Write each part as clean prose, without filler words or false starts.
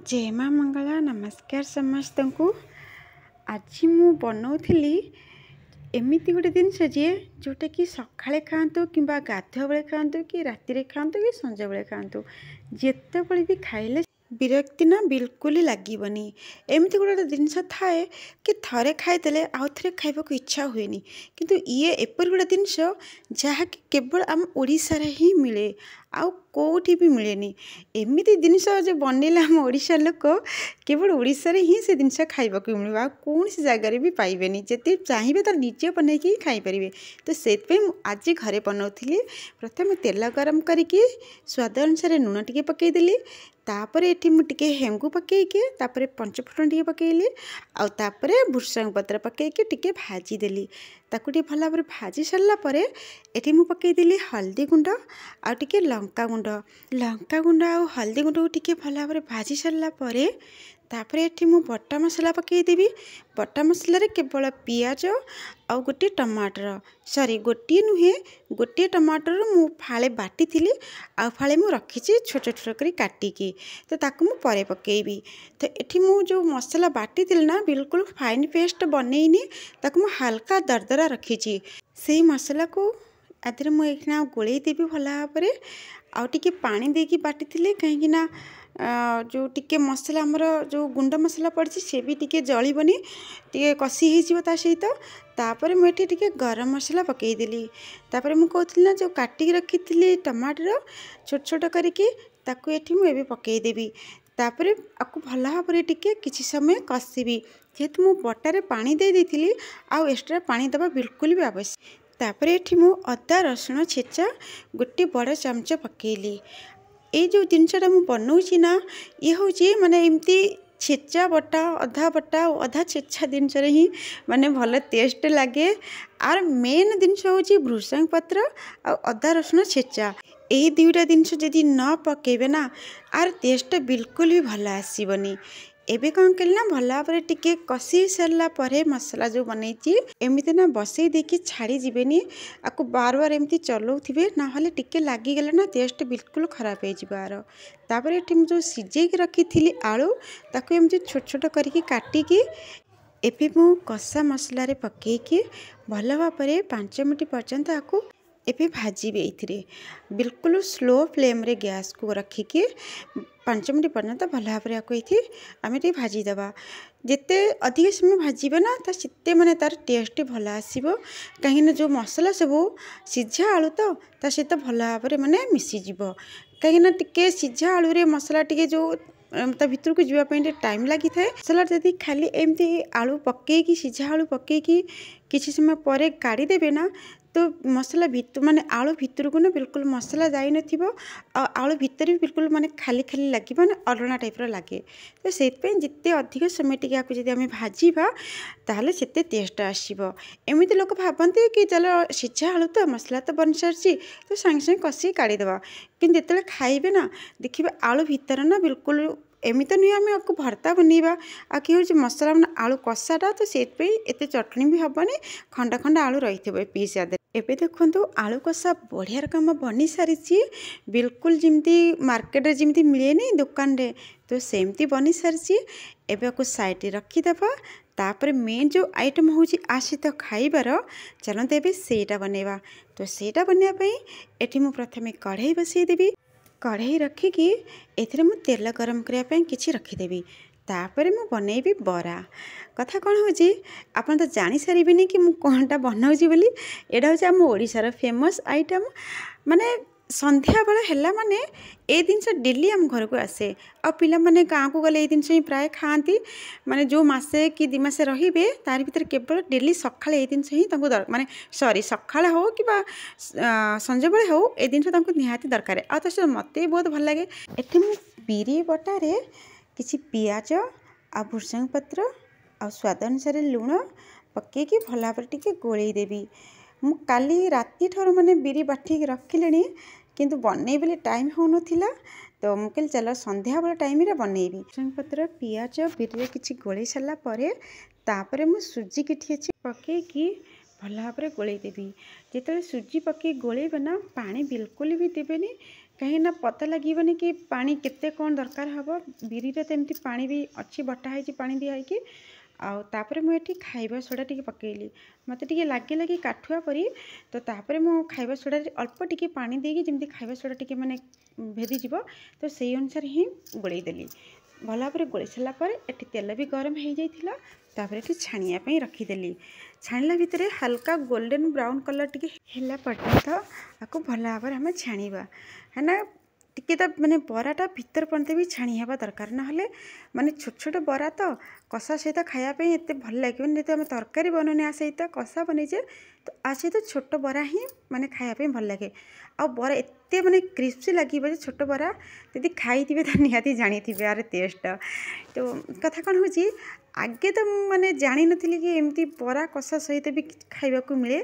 जय माँ मंगला नमस्कार समस्त को। आज मु बनाऊली एमती गोटे जिनस जे जोटा कि सकाଳେ खातु कि गाधुआ बेले खातु कि राति खातु कि संजा बेले खातु जिते भी खाइले विरक्ति ना बिल्कुल लगनी। एमती गोटे जिनस थाए कि थरे खाईदे आउ थे खाइबा इच्छा हुए किंतु ये एपरी गोटे जिनस जहाँकि केवल आम ओडिशा रे ही मिले आउ कौटी भी मिलेनी। एमती जिनस जो बनइले आम ओडिशा लोक केवल ओडिशा रे ही से जिनस खाइबा मिल कौन सी जगार भी पाइबेनी। जति चाहिए तो निजे बनईकी खाईपर। तो से आज घरे बनाऊली। प्रथम तेल गरम करके स्वाद अनुसार लुण टे पकईदेली। तापर ये मुझे हेंगू पकईकी तापर पंचफुटन टे पकईली आउे भृषंग पत्र पकईकी टे भाजीदेली। ताकू भल भाव भाजी सारापर ये मुझे पकईदेली हल्दी गुंड आ टे लंका गुंड आ हल्दी गुंड को टे भल भाव भाजी सारापर तापर ये मु बटा मसला पकईदेवी। बटा मसला केवल पियाज आ गोटे टमाटर सॉरी गोटे नुहे गोटे टमाटर मु फाळे बाटी थी आ फाळे मु रखी छोट छोट कर काटिकी। तो ताकू मु परे पकेबी। तो ये मु जो मसला बाटी थी ना बिल्कुल फाइन पेस्ट बनईनी ताकू मु हल्का दरदरा रखी से मसला को आदि मुझे गोल देवी भल भाव आउ टे पानी देकी बाटी थी कहीं जो टिके मसला आमर जो गुंड मसला पड़ी से भी टिके जलिबनी टिके कषि हो सहित। तापर मुझे टिके गरम मसला पकईदेली। तापर मु कहती ना जो काटिकी रखी थी टमाटर छोट छोट करके ताकू ये मुझे पकईदेवी। तापर आपको भल भाव टिके किसी समय कषिबी जेहेतु मु बटारे पानी दे देती आउ एक्स्ट्रा पानी दबा बिल्कुल भी आवश्यक। तापर ये मु अदा रसुण छेचा गोटे बड़ चमच पकईली। ये जो जिनसटा मु बनाऊँगी ना ये हूँ माने एमती छेचा बटा अधा छेचा जिनस ही माने भल टेस्ट लगे। आर मेन जिनस हूँ भृषंग पत्र आ अदा रसुण छेचा यही दुईटा जिनस जदि न पकेबे ना आर टेस्ट बिल्कुल भी भल आसबनी। एबे कौन कल ना भल भाव टिके कषि सारापर मसला जो बनई एमती ना बसई देकी छाड़ी जीवेनी आपको बार बार एमती चलाउे ना टिके लगिगला ना टेस्ट बिल्कुल खराब हो। तापर ये जो सिझेक रखी थी आलू ताकू एमती छोट छोट करके काटिकी एबे मु कषा मसला रे पकईकी भल भाव 5 मिनट पर्यंत आपको एबे भाजी ये बिल्कुल स्लो फ्लेम रे गैस को रखिकी 5 मिनट पर्यंत भल भाव आपको ये आम भाजीदे। जिते अधिक समय भाजबे ना तो सीते माने तार टेस्ट भल आसो कहीं जो मसला सब सीझा आलू तो सहित भल भाव माने मिसीज कहीं टे सीझा आलू रे मसला टे जो ता भीतर को जीवाई टाइम लगी थाए। मसला जदि खाली एमती आलू पकईकी सीझा आलू पकईकी किसी समय पर काढ़ी देवे ना तो मसला भीतर माने आलू भीतर को ना बिल्कुल मसला जाई नथिबो आलू भीतर भी बिल्कुल माने खाली खाली लगे माने अलणा टाइप लगे। तो से जिते अधिक समय टी जब आम भाजवा ताहले सेते टेस्ट आसो। एमती लोक भावती कि चलो सीझा आलू तो मसला तो बन सारी तो सांगे सांगे कषि काढ़ीदे कि जिते खाइबे ना देखिए आलू भीतर ना बिल्कुल एमती नुहे आम आपको भर्ता बनइबा आ कि हूँ मसला मैंने आलू कषाटा तो से एत चटनी भी हेनी खंडा खंडा आलू रही है पीस आदि। एबे देखो आलू कषा बढ़िया रकम बनी सारी बिल्कुल जमती मार्केट रे जमती मिलेनी दुकान रे तो सेमती बनी सारी। एबे को साइड रखीदे तापर मेन जो आइटम हूँ आसी तो खाइबार चलते एबे सेटा बनइबा। तो सेटा बनवाई ये मुझे प्रथम कढ़ई बसईदेवी। कढ़ई रखिकी एथिरे मु तेल गरम करने किसी रखीदेवी। तापर मु बनइबी बरा। कथा कौन हो आप तो जानी सारे कि मु कौनटा बनाऊँगी बोली। एटा हूँ आम ओडिशार फेमस आइटम माने संध्या बेला हैला माने ए जिनस डेली आम घर को आसे आ पिला माने गाँव को गले जिनस ही प्राय खाती माने जो मसे कि 2 मास रे तार भीतर केवल डेली सकाଳେ ए जिनस ही माने सॉरी सकाଳେ हो कि संजे बेले हो ए जिनस निहाती दरकार आ तो मत बहुत भल लगे। एथे मु बिरी बटारे किसी पियाज आ भृषंग पत्र आ स्वाद अनुसार लुण पकईकी भल भाव टिके गोलई देवी। मु काली राति ठार माने बिरी बाटी रखिले किंतु बनई बेले टाइम हो नथिला तो मुझे चलो संध्या बेला टाइम रे बनईबी। भृषंग पत्र पियाज बिरी किसी गोलई सारा तापर मु सुजी किठी अच्छी पकईकी भल भाव गोलई देवी। जिते सुजी पकई गोलैबे ना पानी बिल्कुल भी देवेनी कहीं पता लगे कि पानी केते कौन दरकार हम बिरी तो एमती पानी भी अच्छी बटा है पानी दिखाई कि आउे मुझे खाइबा सोडा टी पकईली मत टे लगे कि काठुआ परी तो तापर मु खाइबा सोडा अल्प टी पानी देकी जमी खाइबा सोडा टी मैंने भेदीज तो से अनुसार ही गोलैदेली भल भाव गोल सारापर ये तेल भी गरम हो जाता तापर छाणियापी रखीदेली छाणिला भितर हल्का गोल्डन ब्राउन कलर टी है पर्यंत आपको भल भाव आम छाणा है ना टिके तो मैंने बराटा भीतर पर्यंत भी छाणी हेबा दरकार ना माने छोट छोट बरा तो कषा सहित खायापी एत भल लगे नहीं तो आम तरकारी बनने आ सहित कषा बनईचे तो आ सहित छोट बरा ही माने खायापी भल लगे आ बरा एत माने क्रिस्पी लगे छोट बरा यदि खाई तो निहाती जानी यार टेस्ट तो कथा कौन हो आगे तो मैंने जानी नी कि एमती बरा कषा सहित भी खाइबा मिले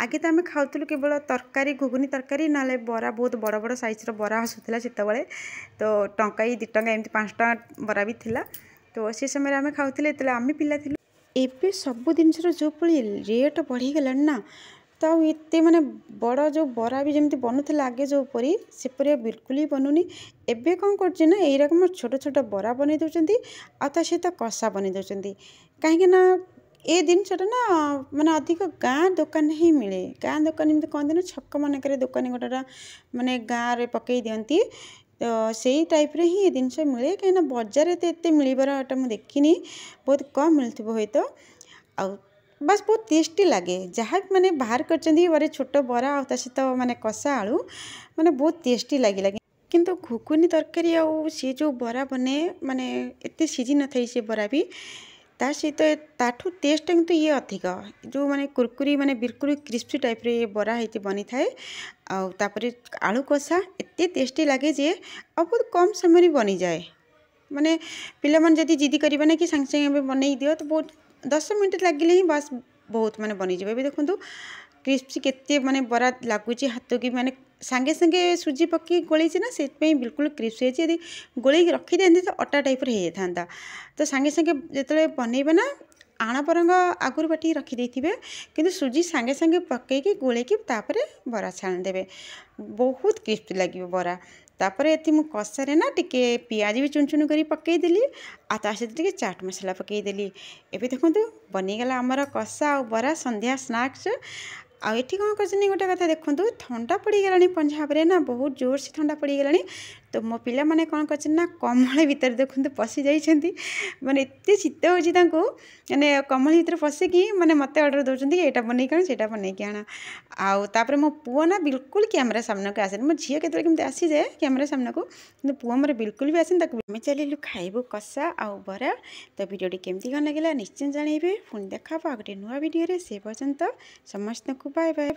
आगे तो आम खाऊलु केवल तरकारी घुगुनी तरकारी ना बरा बहुत बड़ बड़ साइज्र बरा आसूला से तो टंकाई 2 टंका एमती 5 टंका बरा भी थिला तो से समय आम खाऊले जो आम पिला थिलु एबे सब जिनसर जो पड़ी रेट बढ़ीगला ना तो एते माने बड़ जो बरा भी जमी बनूला आगे जो परी सेपरी बिल्कुल ही बनूनी एबे कौन कर ना यही रकम छोट छोट बरा बनई दौरान आ सहित कषा बनई दौरान कहीं ए जिनसटा ना माने अधिक गाँ दुकान ही मिले गाँ दुकान एमती कहते ना छक मानक दुकानी गोटा माने गाँव में पकई दिंती तो से टाइप रे ही जिनस मिले कहीं बजार तो मिलबार मुझे देखनी बहुत कम मिलूँ हे तो आ बस बहुत टेस्टी लगे जहाँ मैंने बाहर कर छोट बरा आ सहित माने कषा आलू माने बहुत टेस्टी लगे किंतु घुगुनी तरकारी सी जो बरा बने माने एत सीझी न था से बरा भी ता सहित ताठू टेस्ट किंतु ये अधिक जो माने कुरकुरी माने बिल्कुल क्रिस्पी टाइप रे बरा होती बनी थाए आउे आलू कषा एत टेस्टी लगे जे आ बहुत कम समय बनी जाए माने पिला मन जदि जिद करेंगे ना कि सांगे सांगे बनई दियो तो बहुत 10 मिनट लगे ही बस बहुत माने बनी जाए देखो क्रिस्पी केते माने बरा लगुच हाथ की माने सांगे सांगे सुजी पकई गोलैच ना से बिल्कुल क्रिस्पी है यदि गोलैक रखी दिखाते तो अटा टाइप हो जाता तो सांगे सांगे जो बनइबे ना आण बरंग आगुरी बाटी रखीदे कि सुजी सांगे सांगे पकईकी गोलैकी तापर बरा छाणीदेवे बहुत क्रिस्पी लगे बरा तापर ये मु कषारे ना टिके पियाज भी चुन चुन कर पकईदेली आ सहित टिके चाट मसला पकईदेली एबे देखो बनीगला आमर कषा आ बरा संध्या स्नाक्स आठी कौन कर गोटे कथा देखो ठंडा पड़गला पंजाब रे ना बहुत जोर से ठंडा पड़गला तो मो पिला माने कौन कर कमल भितर देखते पशि जाइछन्ती माने एत शीत हो माने कमल भितर पशिकी माने मत ऑर्डर दौरान कि यहाँ बनई आण से बनई आण आउे मो पुओ ना बिल्कुल कैमेरा सामने को आसे मो झील के आसी जाए कैमेरा सामने को कि पुओ मोर बिल्कुल भी आसे आम चलू खाइबू कषा आ बरा तो वीडियो केमती कौन लगे निश्चय जानवे पुणी देखा गोटे नुआ वीडियो से पर्यंत समस्त को बाय बाय।